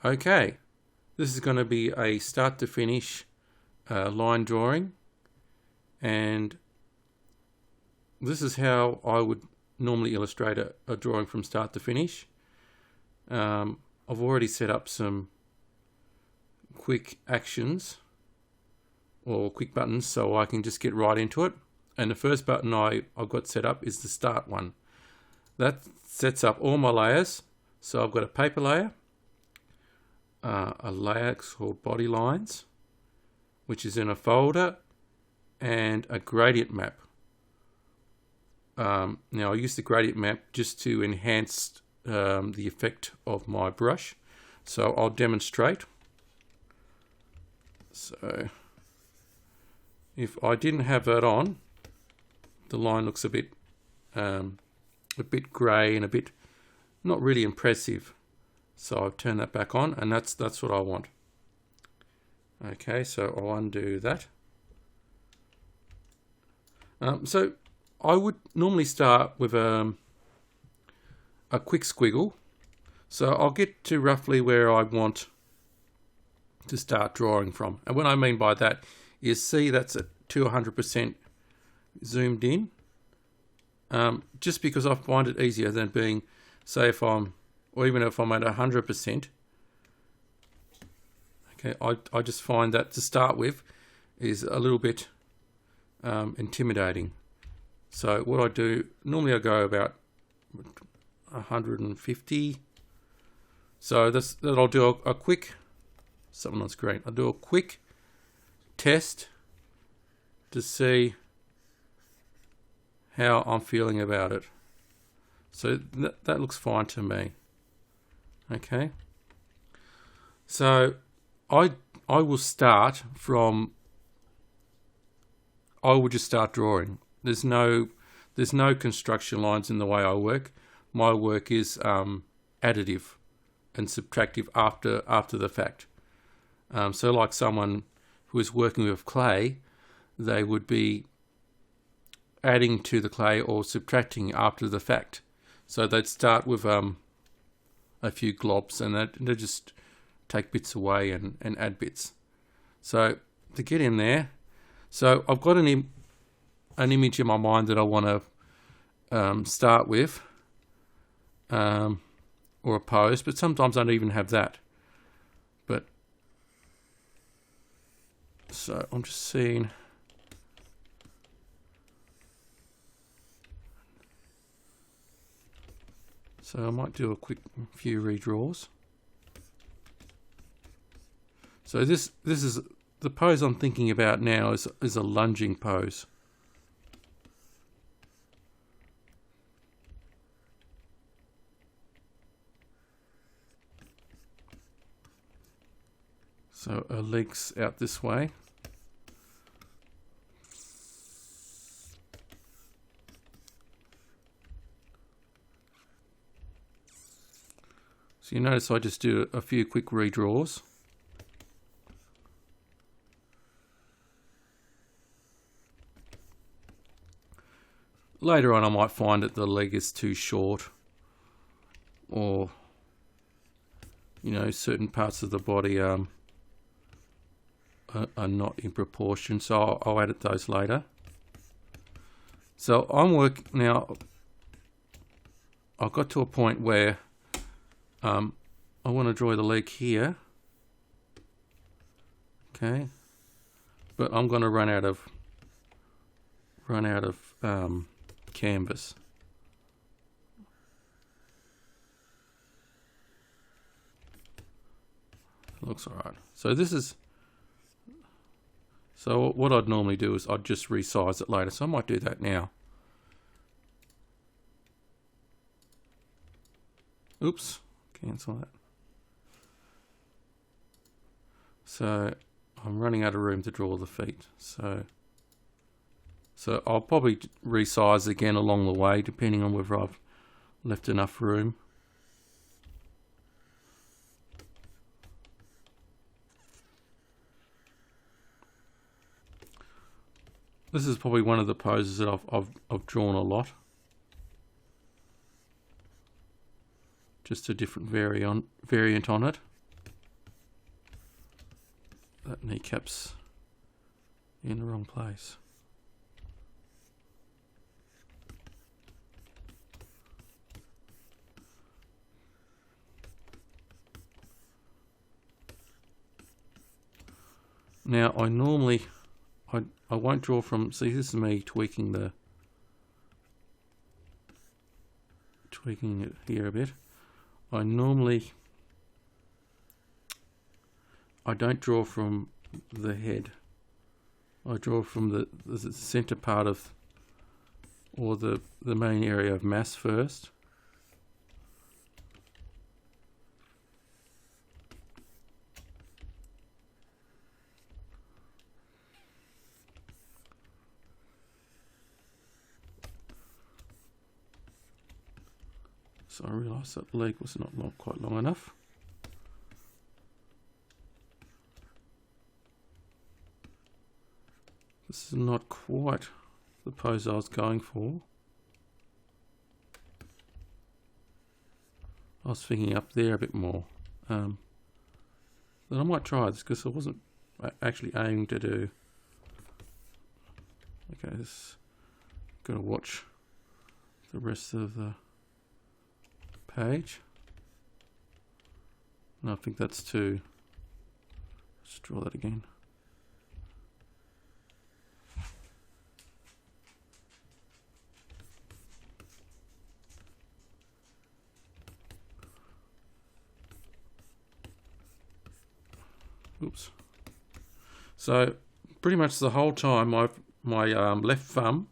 Okay, this is going to be a start to finish line drawing, and this is how I would normally illustrate a drawing from start to finish. I've already set up some quick actions or quick buttons so I can just get right into it. And the first button I've got set up is the start one. That sets up all my layers. So I've got a paper layer, a layer called body lines, which is in a folder, and a gradient map. Now I use the gradient map just to enhance the effect of my brush. So I'll demonstrate. So if I didn't have that on, the line looks a bit grey and a bit not really impressive. So I've turned that back on, and that's what I want. Okay, so I'll undo that. So I would normally start with a quick squiggle. So I'll get to roughly where I want to start drawing from. And what I mean by that is, see, that's at 200% zoomed in. Just because I find it easier than being, say, or even if I'm at 100%. Okay, I just find that to start with is a little bit intimidating. So what I do, normally I go about 150. So that I'll do a quick, something on screen, I'll do a quick test to see how I'm feeling about it. So that looks fine to me. Okay. So I will start from, I will just start drawing. There's no construction lines in the way I work. My work is additive and subtractive after the fact. So like someone who is working with clay, they would be adding to the clay or subtracting after the fact. So they'd start with a few globs, and they just take bits away and add bits. So to get in there, so I've got an image in my mind that I want to start with, or a pose, but sometimes I don't even have that. But so I'm just seeing. So I might do a quick few redraws. So this is the pose I'm thinking about now is a lunging pose. So her legs out this way. So you notice I just do a few quick redraws. Later on I might find that the leg is too short, or certain parts of the body are not in proportion, so I'll edit those later. So I'm working now. I've got to a point where I want to draw the leg here. Okay, but I'm going to run out of canvas. Looks alright. So what I'd normally do is I'd just resize it later. So I might do that now. Oops, cancel that. So I'm running out of room to draw the feet. So I'll probably resize again along the way, depending on whether I've left enough room. This is probably one of the poses that I've drawn a lot. Just a different variant on it. kneecaps in the wrong place. Now I normally, I won't draw from, see this is me tweaking it here a bit. I don't draw from the head. I draw from the center part of, or the main area of mass first. So I realised that leg was not quite long enough. This is not quite the pose I was going for. I was thinking up there a bit more. But I might try this because I wasn't actually aiming to do. Okay, this got to watch the rest of the page. No, I think that's too. Let's draw that again. Oops. So pretty much the whole time my left thumb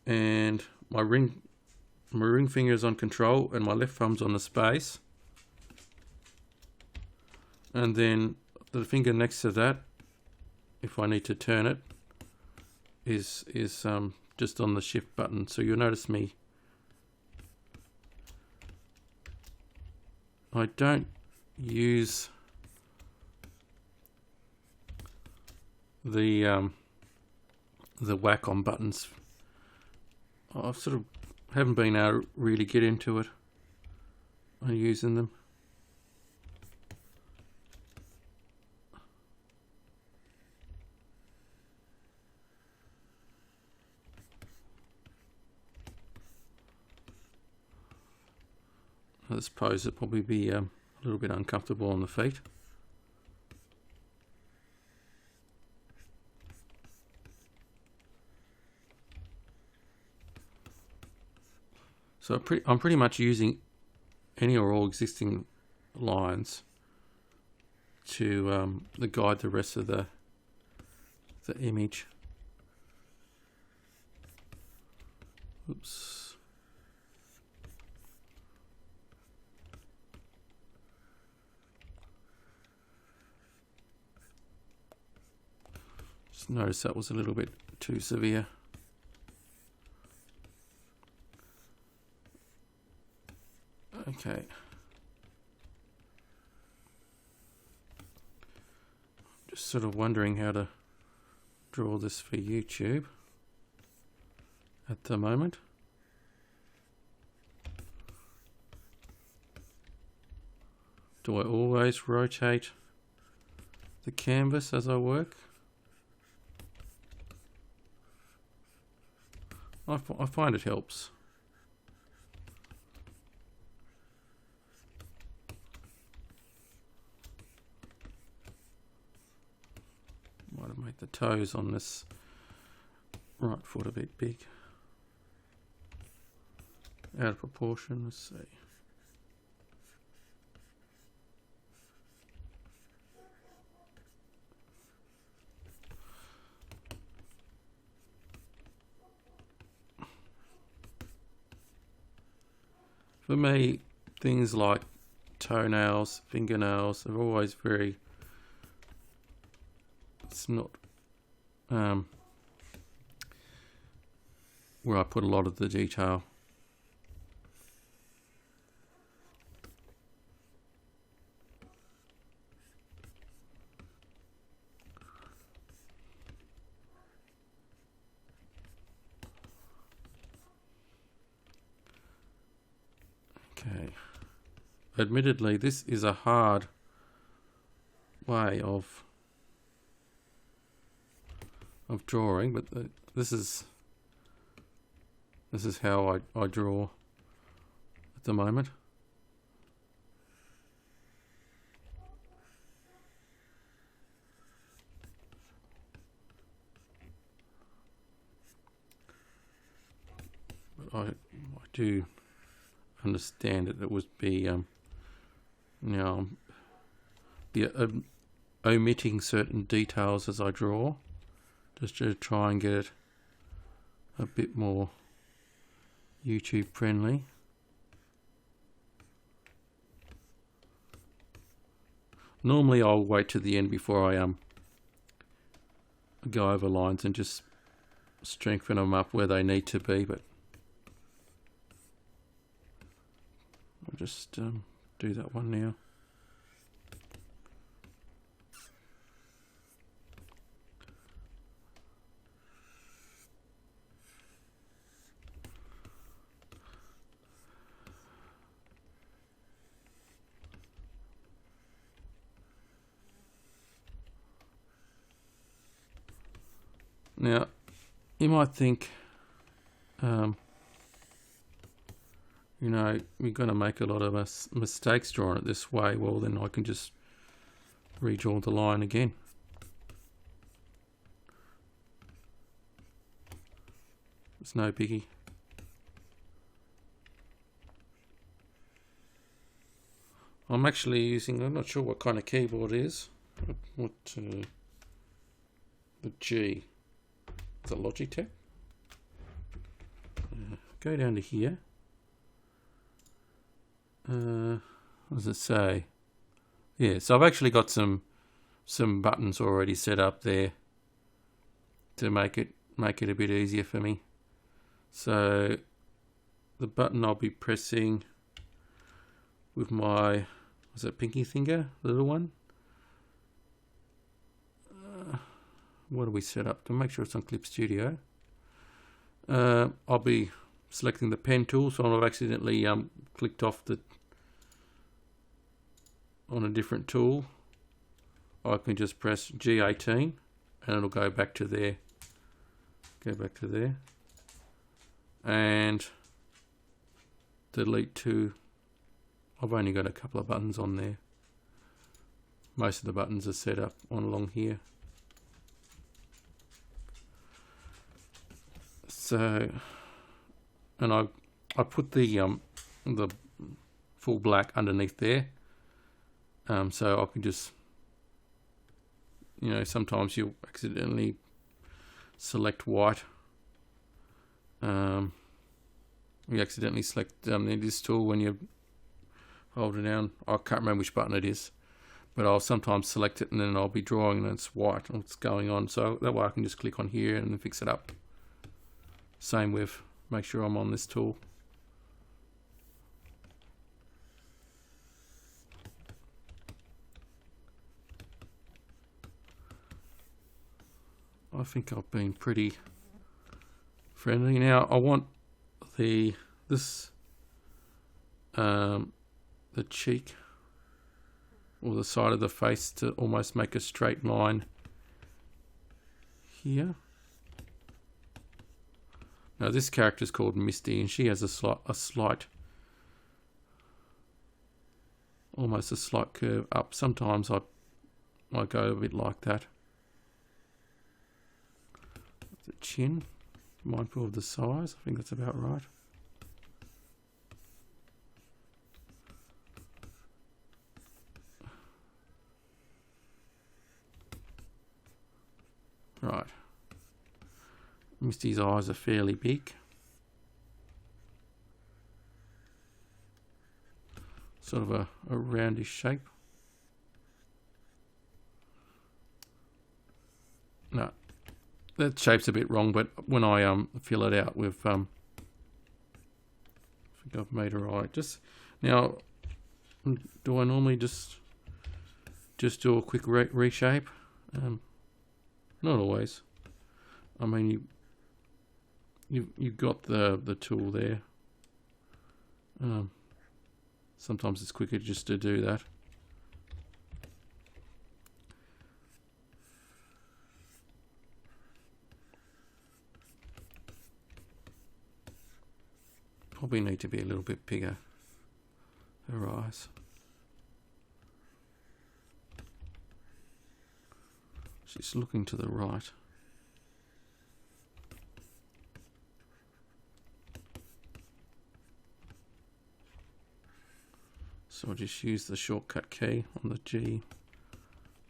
and my ring finger is on control and my left thumb's on the space, and then the finger next to that, if I need to turn it, is just on the shift button. So you'll notice me, I don't use the whack on buttons. I've sort of haven't been able to really get into it on using them. This pose will probably be a little bit uncomfortable on the feet. So I'm pretty much using any or all existing lines to guide the rest of the image. Oops. Just notice that was a little bit too severe. Okay. Just sort of wondering how to draw this for YouTube at the moment. Do I always rotate the canvas as I work? I find it helps. Might have made the toes on this right foot a bit big. Out of proportion, let's see. For me, things like toenails, fingernails are always very, it's not where I put a lot of the detail. Okay. Admittedly, this is a hard way of of drawing, but this is how I draw at the moment. But I do understand that it would be be omitting certain details as I draw, just to try and get it a bit more YouTube friendly. Normally I'll wait to the end before I go over lines and just strengthen them up where they need to be, but I'll just do that one now. Now, you might think, you're going to make a lot of mistakes drawing it this way. Well, then I can just redraw the line again. It's no biggie. I'm actually using, I'm not sure what kind of keyboard it is. The G. It's a Logitech. Go down to here. What does it say? Yeah, so I've actually got some buttons already set up there to make it a bit easier for me. So the button I'll be pressing with my, was it pinky finger, the little one? What do we set up to make sure it's on Clip Studio? I'll be selecting the pen tool, so I've accidentally clicked off on a different tool. I can just press G18 and it'll go back to there. And delete to, I've only got a couple of buttons on there. Most of the buttons are set up on along here. So, and I put the full black underneath there, so I can just, sometimes you'll accidentally select white. You accidentally select this tool when you hold it down. I can't remember which button it is, but I'll sometimes select it and then I'll be drawing and it's white and what's going on. So that way I can just click on here and then fix it up. Same with, make sure I'm on this tool. I think I've been pretty friendly. Now I want the cheek or the side of the face to almost make a straight line here. Now this character is called Misty, and she has almost a slight curve up. Sometimes I go a bit like that. The chin, mindful of the size. I think that's about right. Right. Misty's eyes are fairly big. Sort of a roundish shape. No, that shape's a bit wrong, but when I fill it out with I think I've made it right. Just now, do I normally just do a quick reshape? Not always. I mean, you've got the tool there. Sometimes it's quicker just to do that. probably need to be a little bit bigger, her eyes. She's looking to the right. So I'll just use the shortcut key on the G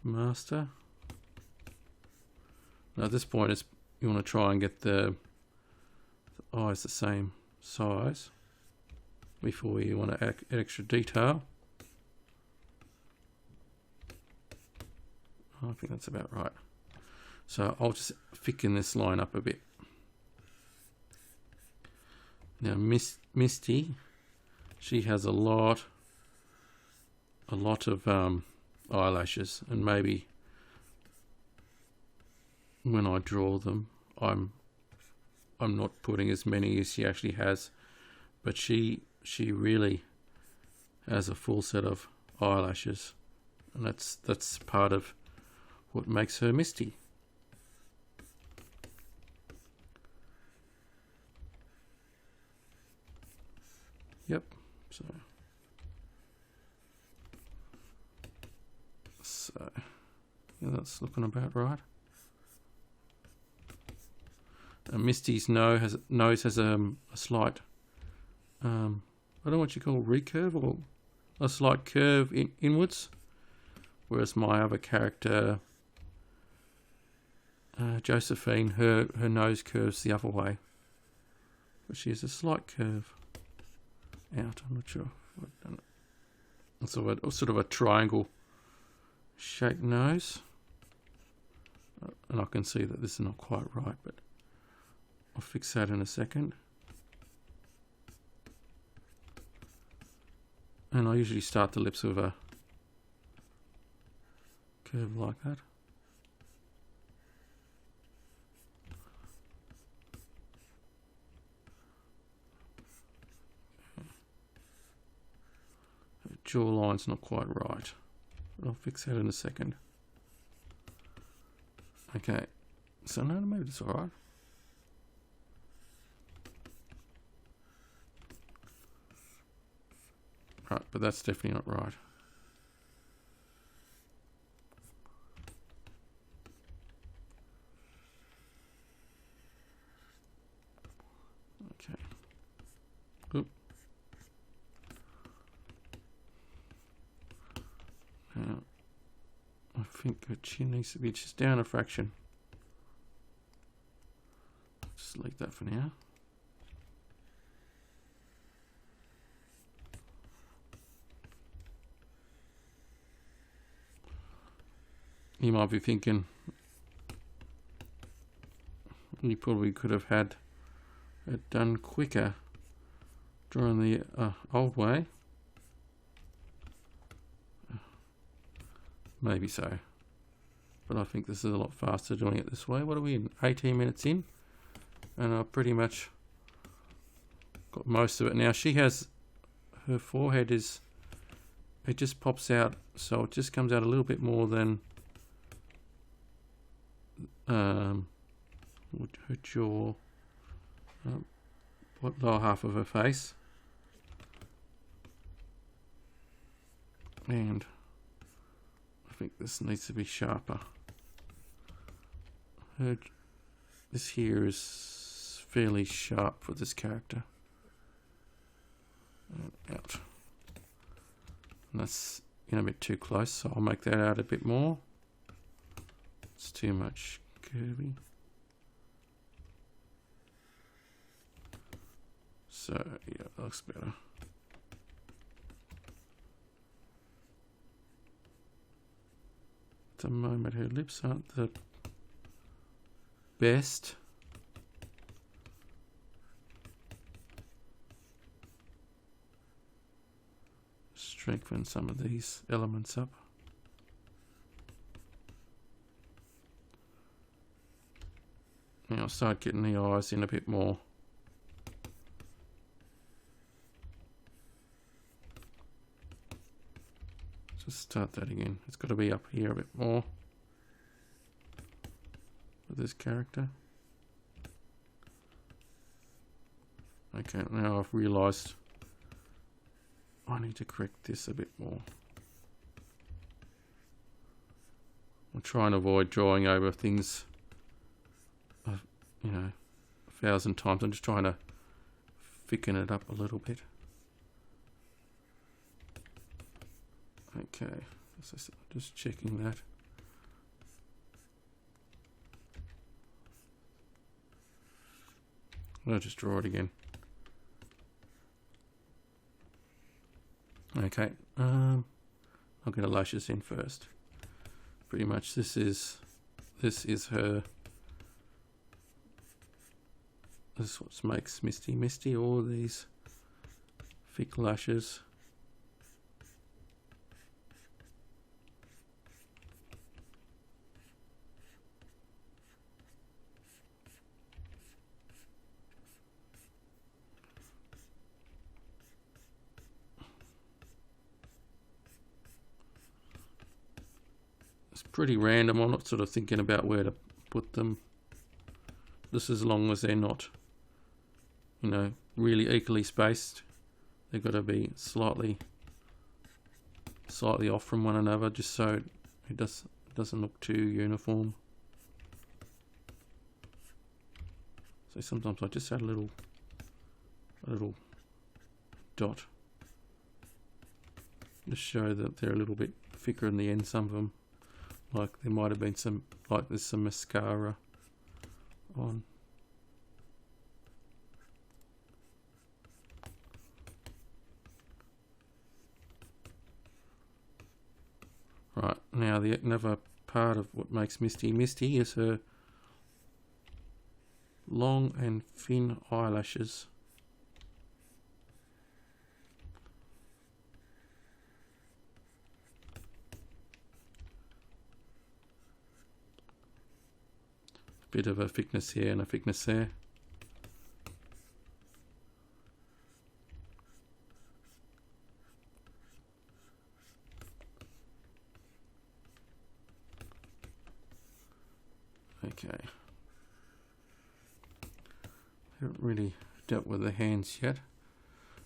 master. Now at this point, you want to try and get the eyes the same size before you want to add extra detail. I think that's about right. So I'll just thicken this line up a bit. Now Misty, she has a lot of eyelashes, and maybe when I draw them, I'm not putting as many as she actually has, but she really has a full set of eyelashes, and that's part of what makes her Misty. Yep. So yeah, that's looking about right. Misty's nose has a slight, I don't know what you call recurve, or a slight curve inwards, whereas my other character, Josephine, her nose curves the other way, but she has a slight curve out. I'm not sure. It's sort of a triangle shaped nose, and I can see that this is not quite right, but I'll fix that in a second. And I usually start the lips with a curve like that. Her jawline's not quite right, but I'll fix that in a second. Okay, so no, maybe it's alright. Right, but that's definitely not right. Okay. Oop. Now, I think her chin needs to be just down a fraction. Just leave that for now. You might be thinking you probably could have had it done quicker drawing the old way. Maybe so, but I think this is a lot faster doing it this way. What are we in? 18 minutes in, and I've pretty much got most of it. Now she has, her forehead is, it just pops out, so it just comes out a little bit more than her jaw, lower half of her face, and I think this needs to be sharper. This here is fairly sharp for this character. And out. And that's a bit too close, so I'll make that out a bit more. It's too much curvy. So yeah, that looks better. At the moment her lips aren't the best. Strengthen some of these elements up. Now I'll start getting the eyes in a bit more. Just start that again. It's got to be up here a bit more for this character. Okay, now I've realised I need to correct this a bit more. I'll try and avoid drawing over things, you know, 1,000 times. I'm just trying to thicken it up a little bit. Okay, so just checking that. I'll just draw it again. Okay, I'll get Eyelashes in first. Pretty much this is her. This is what makes Misty Misty. All these thick lashes. It's pretty random. I'm not sort of thinking about where to put them. Just as long as they're not, you know, really equally spaced. They've got to be slightly off from one another, just so it doesn't look too uniform. So sometimes I just add a little dot, just show that they're a little bit thicker in the end. Some of them, like there might have been some, like there's some mascara on. Right, now another part of what makes Misty Misty is her long and thin eyelashes. Bit of a thickness here and a thickness there. Okay. Haven't really dealt with the hands yet.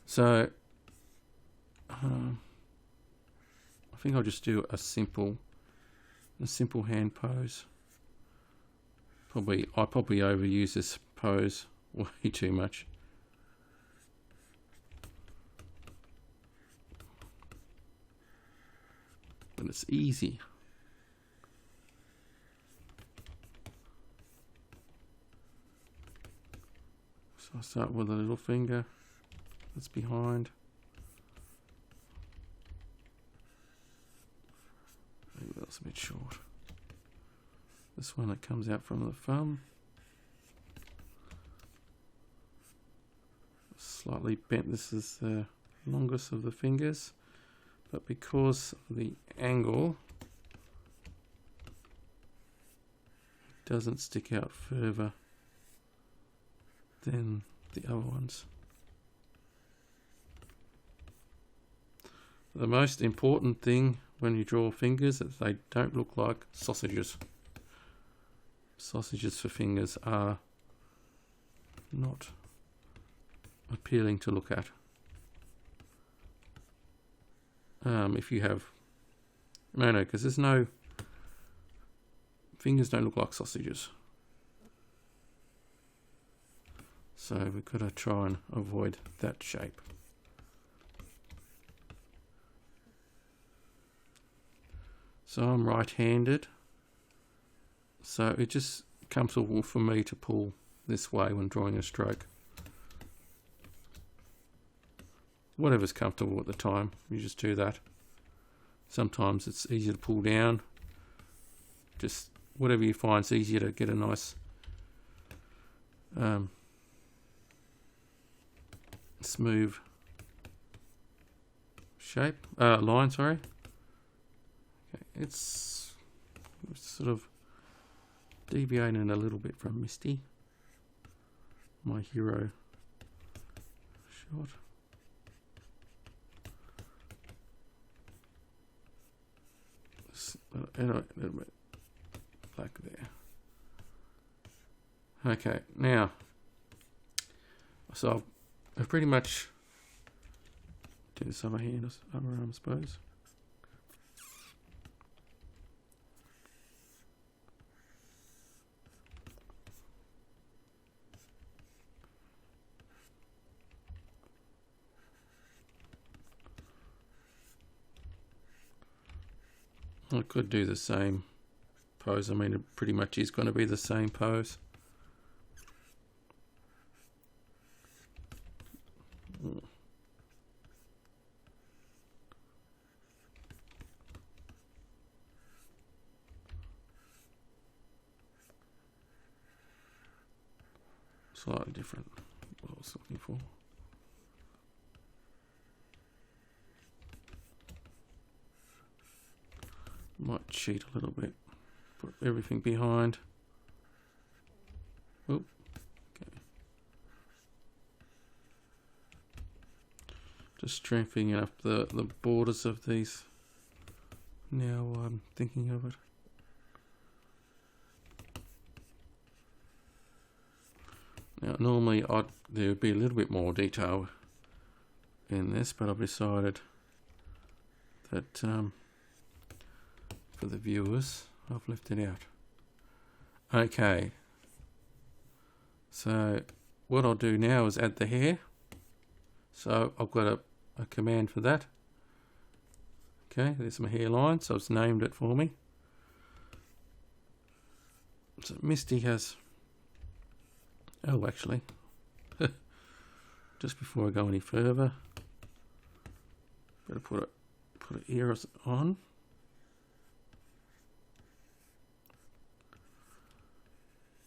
So I think I'll just do a simple hand pose. I probably overuse this pose way too much. But it's easy. So I start with a little finger that's behind. Maybe that's a bit short. This one that comes out from the thumb. Slightly bent. This is the longest of the fingers, but because of the angle, it doesn't stick out further than the other ones. The most important thing when you draw fingers is that they don't look like sausages. Sausages for fingers are not appealing to look at. If you have because there's no, fingers don't look like sausages. So we've got to try and avoid that shape. So I'm right-handed, so it's just comfortable for me to pull this way when drawing a stroke. Whatever's comfortable at the time, you just do that. Sometimes it's easier to pull down. Just whatever you find is easier to get a nice smooth shape, line, sorry. Okay, it's sort of deviating a little bit from Misty, my hero shot. A little bit black there. Okay, now, so I pretty much do this other hand, other arm, I suppose. I could do the same pose. I mean, it pretty much is going to be the same pose. Slightly different. What I was looking for. Might cheat a little bit. Put everything behind. Oh, okay. Just strengthening up the borders of these. Now I'm thinking of it. Now normally there would be a little bit more detail in this, but I've decided that for the viewers, I've left it out. Okay, so what I'll do now is add the hair. So I've got a command for that. Okay, there's my hairline, so it's named it for me. So Misty has, oh actually, just before I go any further, better put an ear on.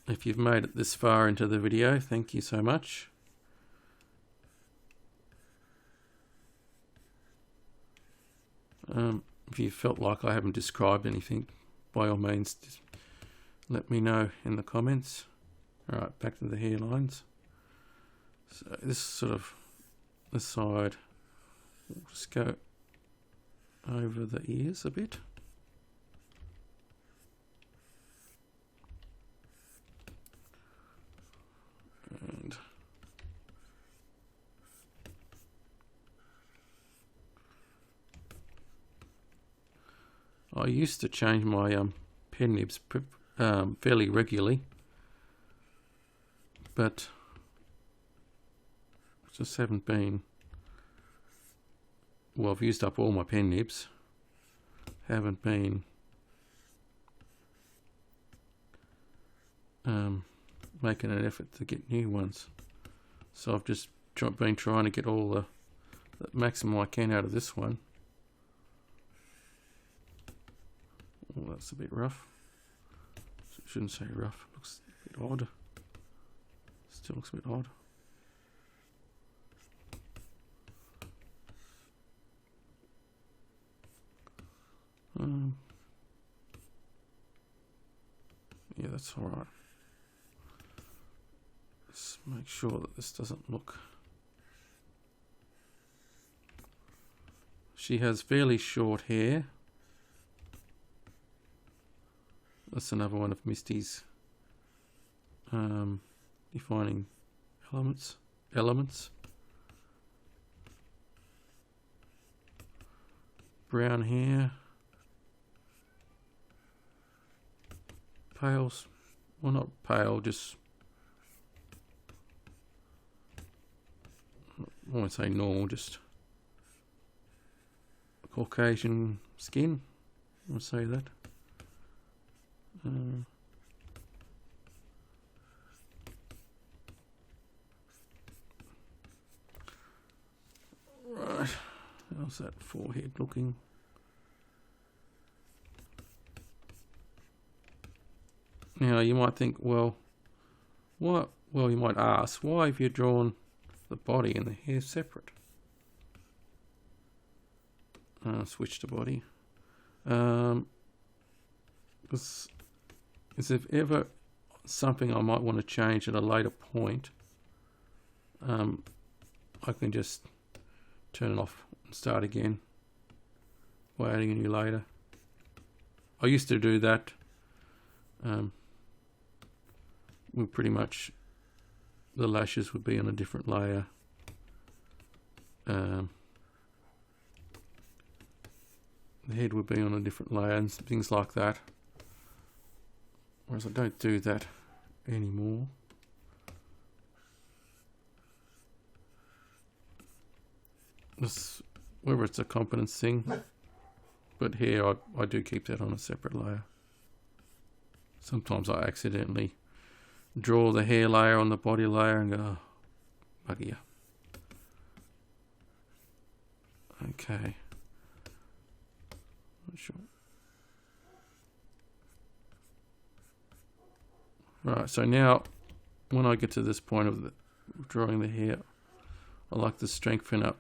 If you've made it this far into the video, thank you so much. If you felt like I haven't described anything, by all means, just let me know in the comments. Alright, back to the hairlines. So this sort of, the side, we'll just go over the ears a bit. And I used to change my pen nibs fairly regularly, but just haven't been. Well, I've used up all my pen nibs. Haven't been making an effort to get new ones. So I've just been trying to get all the maximum I can out of this one. Oh, that's a bit rough. Shouldn't say rough. Looks a bit odd. Still looks a bit odd. Yeah, that's all right. Let's make sure that this doesn't look. She has fairly short hair. That's another one of Misty's defining elements. Brown hair. Pale, well not pale, just, I won't say normal, just Caucasian skin, I'll say that. Right, how's that forehead looking? Now you might think, well, what? Well, you might ask, why have you drawn the body and the hair separate? Switch to body. Because is if ever something I might want to change at a later point, I can just turn it off and start again by adding a new layer. I used to do that. Pretty much the lashes would be on a different layer the head would be on a different layer and things like that. Whereas I don't do that anymore. This, whether it's a confidence thing, but here I do keep that on a separate layer. Sometimes I accidentally draw the hair layer on the body layer and go, oh, bugger you. Okay. Not sure. Right, so now when I get to this point of drawing the hair, I like to strengthen up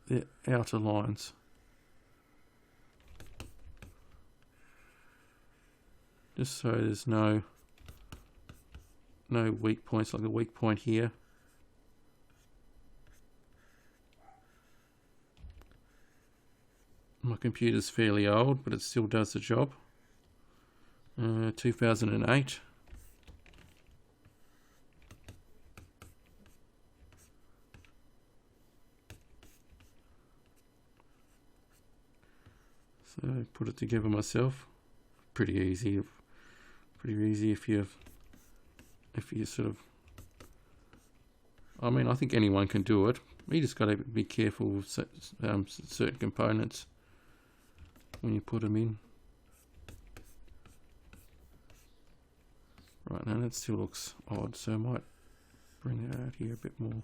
the outer lines. Just so there's no weak points, like a weak point here. My computer's fairly old, but it still does the job. 2008. So I put it together myself. Pretty easy. Pretty easy if you sort of. I mean, I think anyone can do it. You just got to be careful with certain components when you put them in. Right, now that still looks odd, so I might bring it out here a bit more.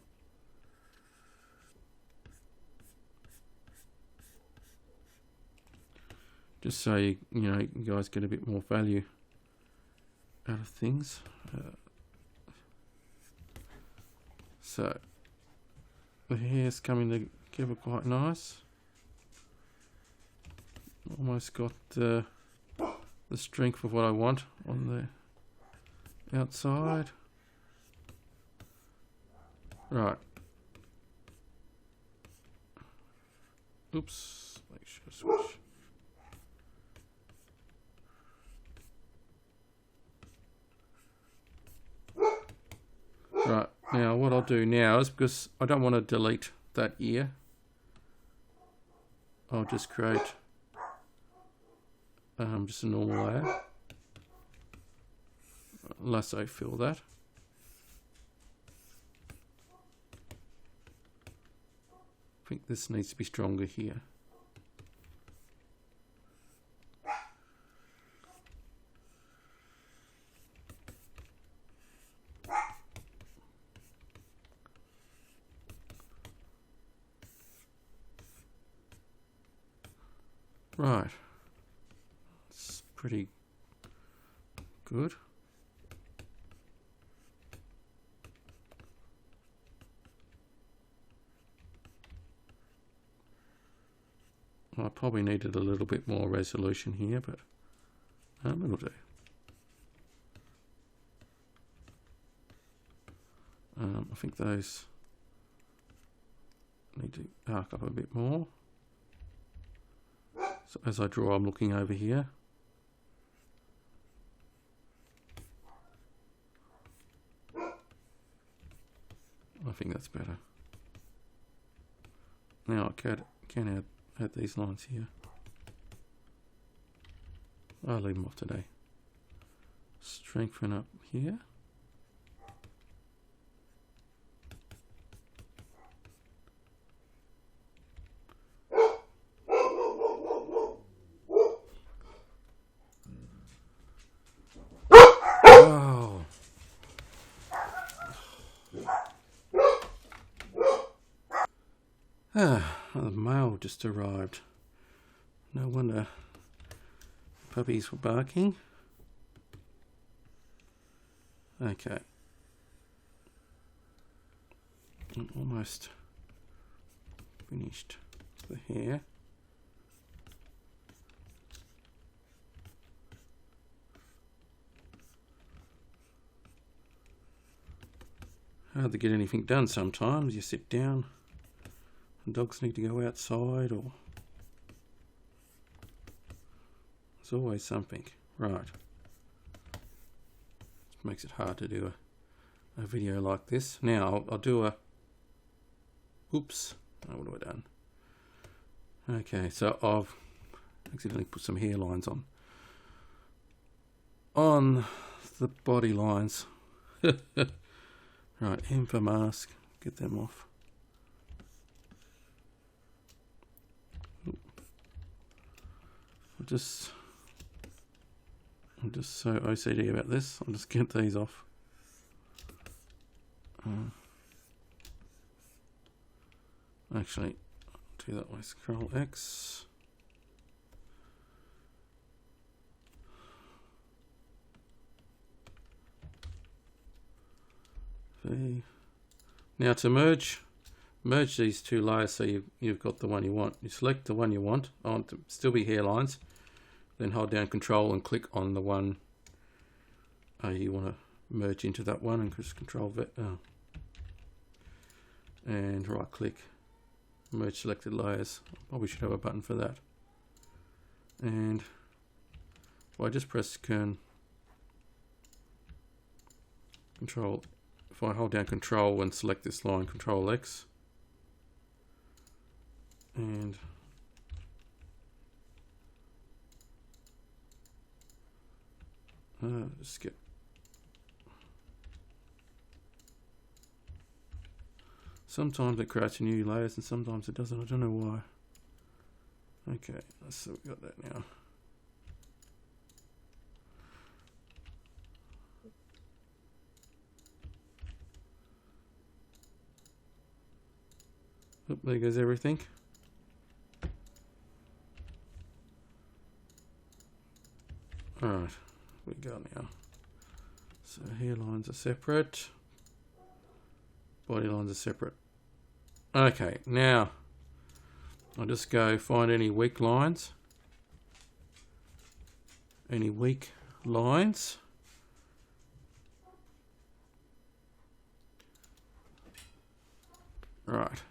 Just so you guys get a bit more value out of things. So the hair's coming together quite nice. Almost got the strength of what I want on the outside. Right. Oops. Make sure to switch. Right. Now what I'll do now is, because I don't want to delete that ear, I'll just create just a normal layer. Lasso fill that. I think this needs to be stronger here. Right. It's pretty good. I probably needed a little bit more resolution here, but it'll do. I think those need to arc up a bit more. So as I draw, I'm looking over here. I think that's better. Now I can add these lines here. I'll leave them off today. Strengthen up here. Oh. The mail just arrived. No wonder puppies were barking. Okay. I'm almost finished the hair. Hard to get anything done sometimes. You sit down and dogs need to go outside, or there's always something. Right. Makes it hard to do a video like this. Now I'll do Oops, oh, what have I done? Okay, so I've accidentally put some hairlines on the body lines. Right, M for mask, get them off. I'm just so OCD about this. I'll just get these off. Actually, I'll do that way. Scroll X. V. Now to merge these two layers so you've got the one you want. You select the one you want. I want to still be hairlines. Then hold down Control and click on the one you want to merge into that one, and just Control V and right click, merge selected layers. Probably should have a button for that. And if I just press Control, if I hold down Control and select this line, Control X, and just get sometimes it creates new layers and sometimes it doesn't. I don't know why. Okay, so we got that now. Oop, there goes everything. Alright, we go now. So hairlines are separate, body lines are separate. Okay, now I'll just go find any weak lines. Any weak lines. Right,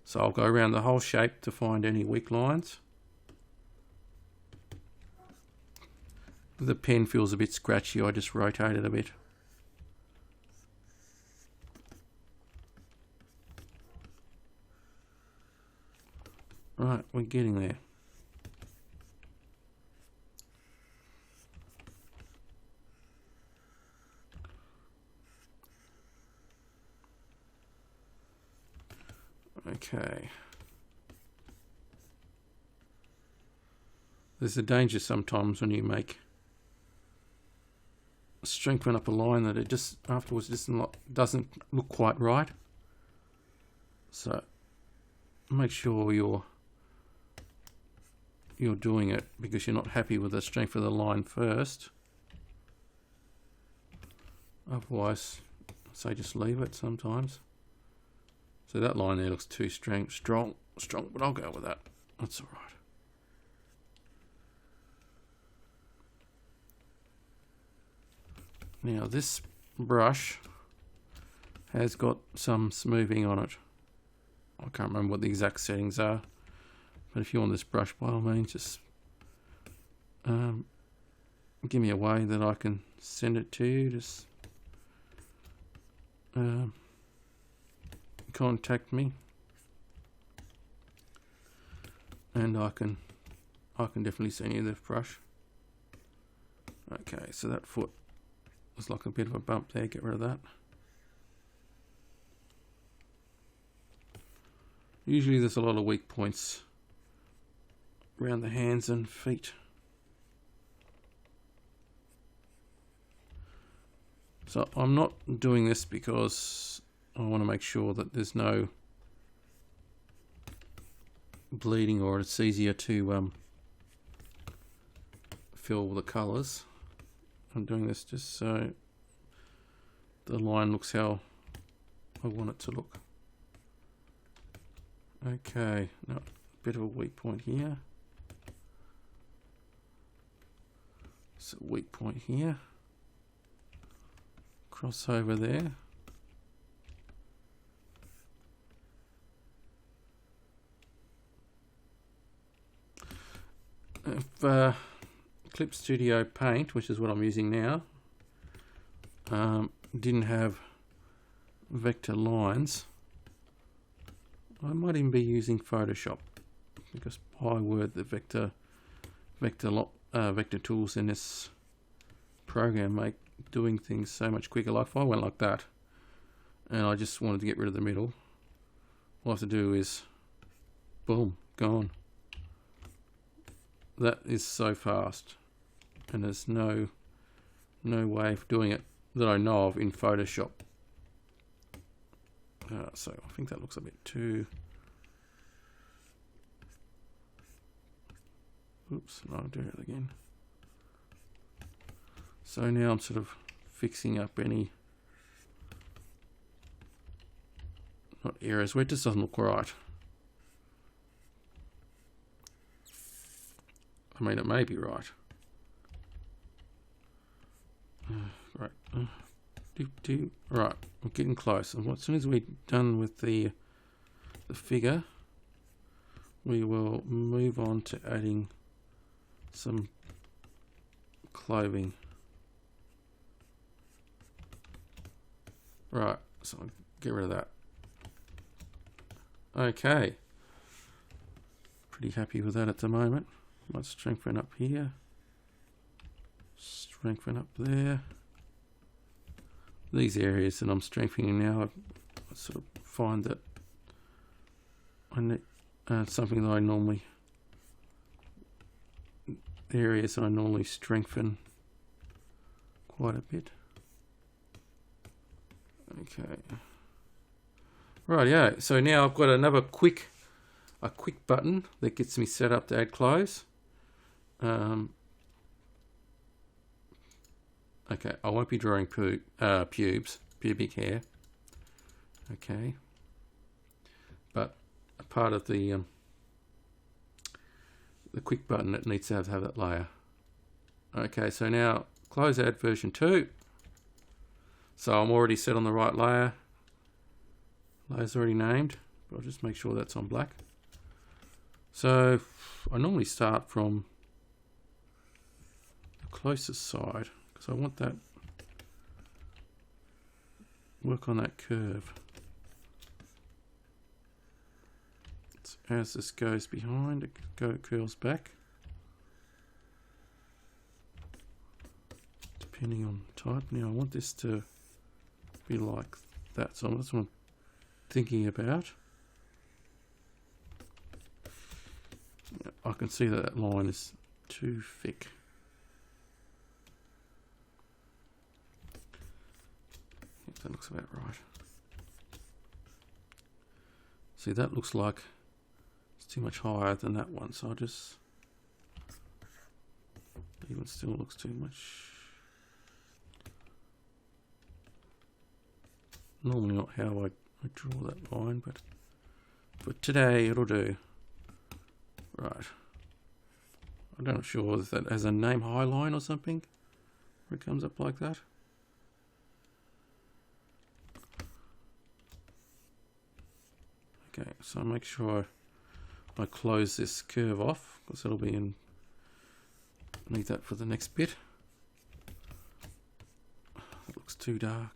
so I'll go around the whole shape to find any weak lines. The pen feels a bit scratchy, I just rotate it a bit. Right, we're getting there. Okay. There's a danger sometimes when you strengthen up a line that it just afterwards doesn't look quite right. So make sure you're doing it because you're not happy with the strength of the line first. Otherwise, say just leave it sometimes. So that line there looks too strong, but I'll go with that. That's all right. Now this brush has got some smoothing on it. I can't remember what the exact settings are, but if you want this brush, by all means, just give me a way that I can send it to you. Just contact me, and I can definitely send you the brush. Okay, so that foot was like a bit of a bump there. Get rid of that. Usually there's a lot of weak points around the hands and feet. So I'm not doing this because I want to make sure that there's no bleeding, or it's easier to fill the colours. I'm doing this just so the line looks how I want it to look. Okay, now a bit of a weak point here. So weak point here. Cross over there. If Clip Studio Paint, which is what I'm using now, didn't have vector lines, I might even be using Photoshop, because my word, the vector tools in this program make doing things so much quicker. Like if I went like that and I just wanted to get rid of the middle, all I have to do is boom, gone. That is so fast, and there's no way of doing it that I know of in Photoshop. So I think that looks a bit too... Oops, no, I'll do it again. So now I'm sort of fixing up any... not errors where it just doesn't look right. I mean, it may be right. Right. Right, we're getting close. And as soon as we're done with the figure, we will move on to adding some clothing. Right, so I'll get rid of that. Okay. Pretty happy with that at the moment. Might strengthen up here. Strengthen up there. These areas that I'm strengthening now, I sort of find that I need something that I normally, areas that I normally strengthen quite a bit. Okay. Right, yeah. So now I've got a quick button that gets me set up to add clothes. Okay, I won't be drawing pubic hair. Okay, but a part of the quick button, it needs to have that layer. Okay, so now close add version 2. So I'm already set on the right layer. Layer's already named, but I'll just make sure that's on black. So I normally start from the closest side, because I want that, work on that curve. So as this goes behind, it curls back, depending on type. Now I want this to be like that, so that's what I'm thinking about. I can see that line is too thick. I think that looks about right. See, that looks like it's too much higher than that one, so I'll just, even still looks too much. Normally not how I draw that line, but for today it'll do. Right. I'm not sure if that has a name high line or something, where it comes up like that. Okay, so make sure I close this curve off, because it'll be in, need that for the next bit. It looks too dark.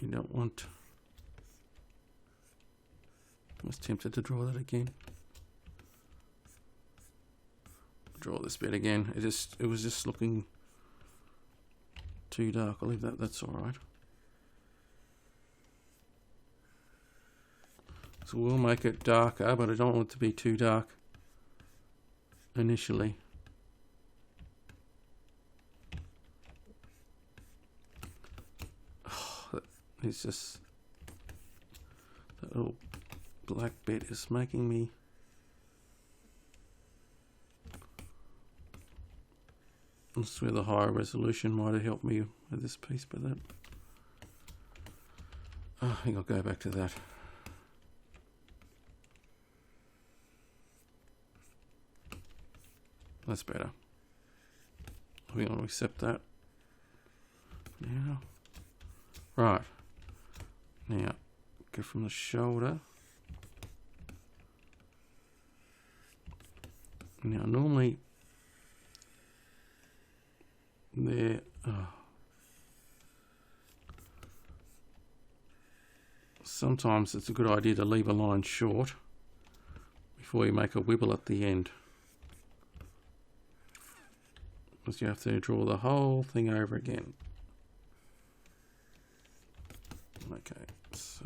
You don't want, I was tempted to draw that again. Draw this bit again. It was just looking too dark. I'll leave that, that's alright. So we'll make it darker, but I don't want it to be too dark initially. It's just, that little black bit is making me, I swear the higher resolution might have helped me with this piece, but that, oh, I think I'll go back to that. That's better. I think I'll accept that now. Right. Now, go from the shoulder. Now, normally, there, oh, sometimes it's a good idea to leave a line short before you make a wibble at the end, because you have to draw the whole thing over again. Okay, so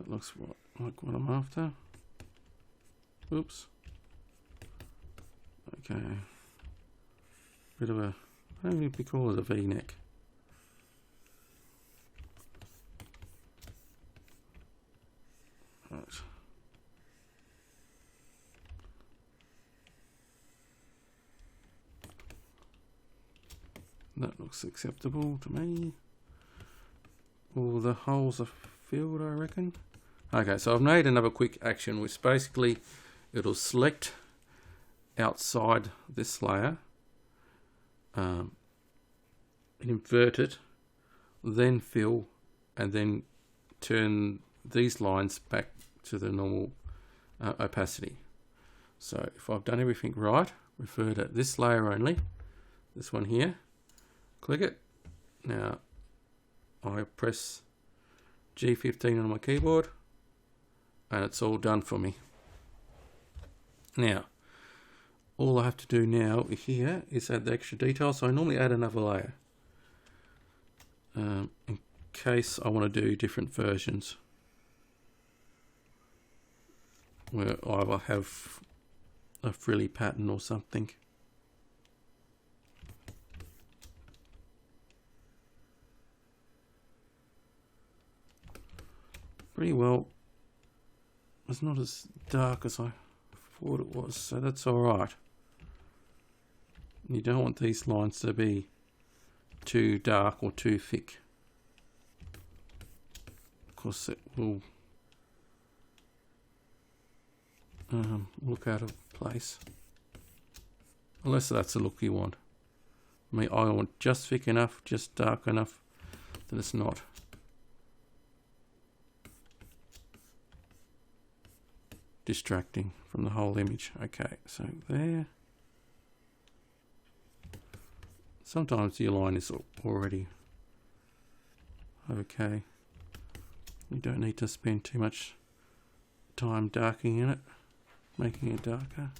it looks like what I'm after. Oops. Okay. Bit of a, I don't think we call it a V-neck. Right. That looks acceptable to me. All the holes are filled, I reckon. Okay, so I've made another quick action, which basically it'll select outside this layer, invert it, then fill, and then turn these lines back to the normal opacity. So if I've done everything right, refer to this layer only, this one here, click it. Now I press G15 on my keyboard and it's all done for me. Now all I have to do now here is add the extra detail. So I normally add another layer in case I want to do different versions where I will have a frilly pattern or something. Pretty well, it's not as dark as I thought it was, so that's alright. You don't want these lines to be too dark or too thick, because it will look out of place, unless that's the look you want. I mean, I want just thick enough, just dark enough that it's not distracting from the whole image. Okay, so there. Sometimes your line is already okay. You don't need to spend too much time darkening it, making it darker.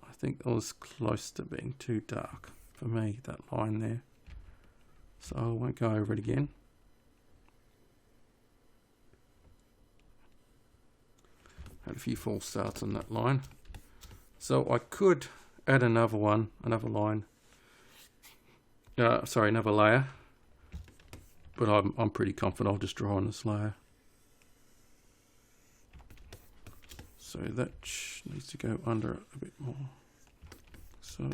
I think that was close to being too dark for me, that line there. So I won't go over it again. Had a few false starts on that line. So I could add another one, another line. Sorry, another layer. But I'm pretty confident I'll just draw on this layer. So that needs to go under a bit more. So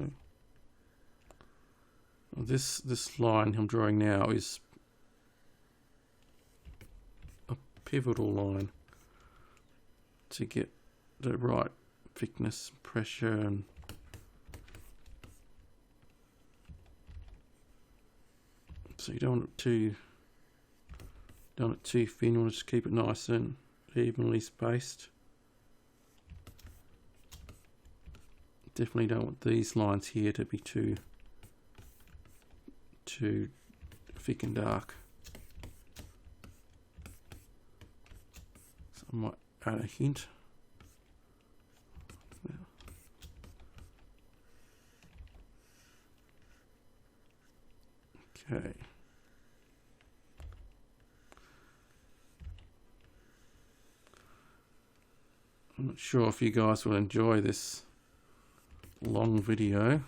this line I'm drawing now is a pivotal line to get the right thickness, pressure, and so you don't want it too thin. You want to just keep it nice and evenly spaced. Definitely don't want these lines here to be too thick and dark. So I might add a hint. Okay. I'm not sure if you guys will enjoy this long video.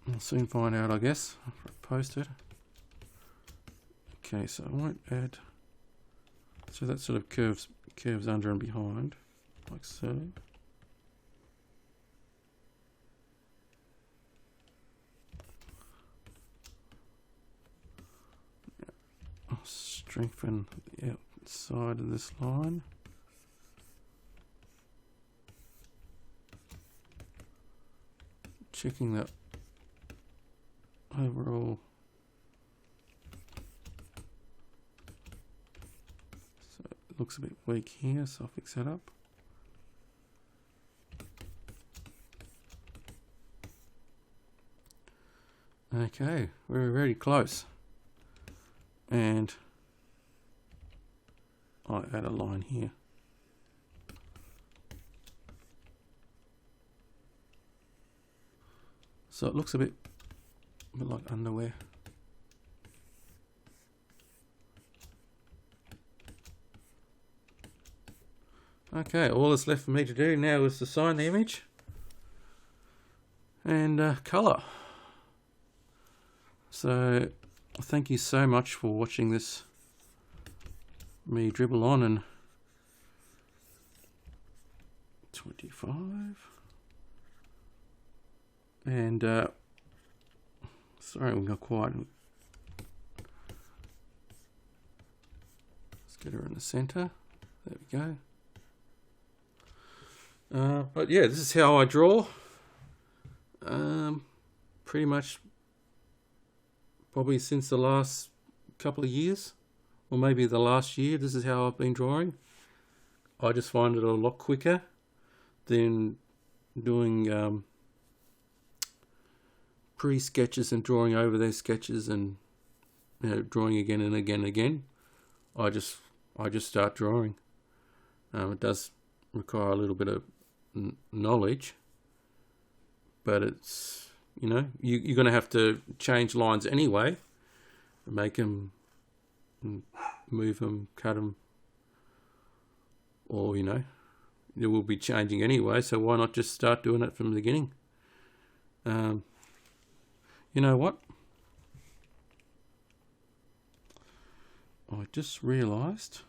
I'll soon find out, I guess, after I post it. Okay, so I won't add. So that sort of curves under and behind, like so. I'll strengthen the outside of this line. Checking that overall It looks a bit weak here, so I'll fix that up. Okay, we're very close. And I'll add a line here. So it looks a bit like underwear. Okay, all that's left for me to do now is to sign the image and colour. So thank you so much for watching this, me dribble on, and 25, and sorry, we got quiet. Let's get her in the center. There we go. But yeah, this is how I draw. Pretty much probably since the last couple of years, or maybe the last year, this is how I've been drawing. I just find it a lot quicker than doing pre-sketches and drawing over those sketches and, you know, drawing again and again and again. I just start drawing. It does require a little bit of knowledge, but it's, you know, you're going to have to change lines anyway, make them, move them, cut them, or, you know, it will be changing anyway, so why not just start doing it from the beginning? You know what? I just realised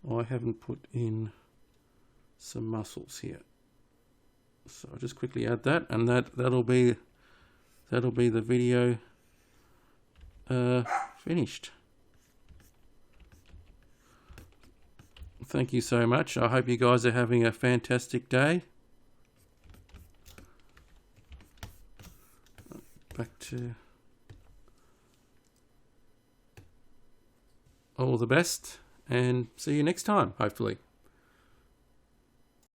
I haven't put in some muscles here, so I'll just quickly add that, and that'll be the video finished. Thank you so much. I hope you guys are having a fantastic day. Back to all the best, and see you next time, hopefully.